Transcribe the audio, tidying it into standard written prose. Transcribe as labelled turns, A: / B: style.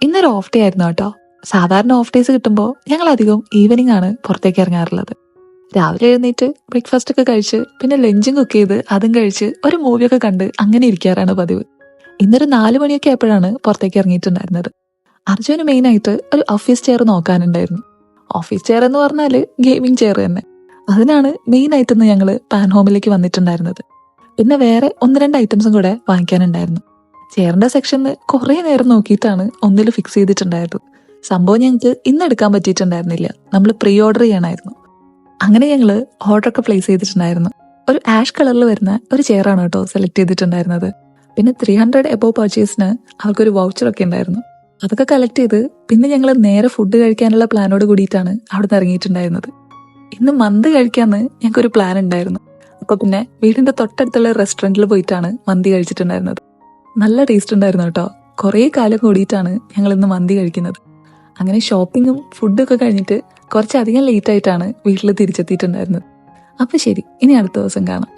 A: ഇന്നൊരു off day ആയിരുന്നു കേട്ടോ. സാധാരണ ഓഫ് ഡേയ്സ് കിട്ടുമ്പോൾ ഞങ്ങൾ അധികം ഈവനിങ് ആണ് പുറത്തേക്ക് ഇറങ്ങാറുള്ളത്. രാവിലെ എഴുന്നേറ്റ് ബ്രേക്ക്ഫാസ്റ്റ് ഒക്കെ കഴിച്ച് പിന്നെ ലഞ്ചും കുക്ക് ചെയ്ത് അതും കഴിച്ച് ഒരു മൂവിയൊക്കെ കണ്ട് അങ്ങനെ ഇരിക്കാറാണ് പതിവ്. ഇന്നൊരു 4 മണിയൊക്കെ ആയപ്പോഴാണ് പുറത്തേക്ക് ഇറങ്ങിയിട്ടുണ്ടായിരുന്നത്. അർജുന് മെയിൻ ആയിട്ട് ഒരു ഓഫീസ് ചെയർ നോക്കാനുണ്ടായിരുന്നു. ഓഫീസ് ചെയർ എന്ന് പറഞ്ഞാല് ഗെയിമിംഗ് ചെയർ തന്നെ. അതിനാണ് മെയിൻ ആയിട്ട് ഇന്ന് ഞങ്ങള് പാൻ ഹോമിലേക്ക് വന്നിട്ടുണ്ടായിരുന്നത്. പിന്നെ വേറെ ഒന്ന് രണ്ട് ഐറ്റംസും കൂടെ വാങ്ങിക്കാനുണ്ടായിരുന്നു. ചെയറിന്റെ സെക്ഷനിൽ കുറെ നേരം നോക്കിയിട്ടാണ് ഒന്നിൽ ഫിക്സ് ചെയ്തിട്ടുണ്ടായത്. സംഭവം ഞങ്ങൾക്ക് ഇന്ന് എടുക്കാൻ പറ്റിയിട്ടുണ്ടായിരുന്നില്ല, നമ്മൾ പ്രീ ഓർഡർ ചെയ്യണമായിരുന്നു. അങ്ങനെ ഞങ്ങള് ഓർഡർ ഒക്കെ പ്ലേസ് ചെയ്തിട്ടുണ്ടായിരുന്നു. ഒരു ആഷ് കളറിൽ വരുന്ന ഒരു ചെയറാണ് കേട്ടോ സെലക്ട് ചെയ്തിട്ടുണ്ടായിരുന്നത്. പിന്നെ 300 എബോ പർച്ചേസിന് അവർക്കൊരു വൗച്ചറൊക്കെ ഉണ്ടായിരുന്നു. അതൊക്കെ കളക്ട് ചെയ്ത് പിന്നെ ഞങ്ങൾ നേരെ ഫുഡ് കഴിക്കാനുള്ള പ്ലാനോട് കൂടിയിട്ടാണ് അവിടെ നിന്ന് ഇറങ്ങിയിട്ടുണ്ടായിരുന്നത്. ഇന്ന് മന്തി കഴിക്കാന്ന് ഞങ്ങൾക്കൊരു പ്ലാൻ ഉണ്ടായിരുന്നു. അപ്പൊ പിന്നെ വീടിന്റെ തൊട്ടടുത്തുള്ള റെസ്റ്റോറന്റിൽ പോയിട്ടാണ് മന്തി കഴിച്ചിട്ടുണ്ടായിരുന്നത്. നല്ല ടേസ്റ്റ് ഉണ്ടായിരുന്നു കേട്ടോ. കുറേ കാലം കൂടിയിട്ടാണ് ഞങ്ങൾ ഇന്ന് മന്തി കഴിക്കുന്നത്. അങ്ങനെ ഷോപ്പിങ്ങും ഫുഡൊക്കെ കഴിഞ്ഞിട്ട് കുറച്ചധികം ലേറ്റ് ആയിട്ടാണ് വീട്ടിൽ തിരിച്ചെത്തിയിട്ടുണ്ടായിരുന്നത്. അപ്പൊ ശരി, ഇനി അടുത്ത ദിവസം കാണാം.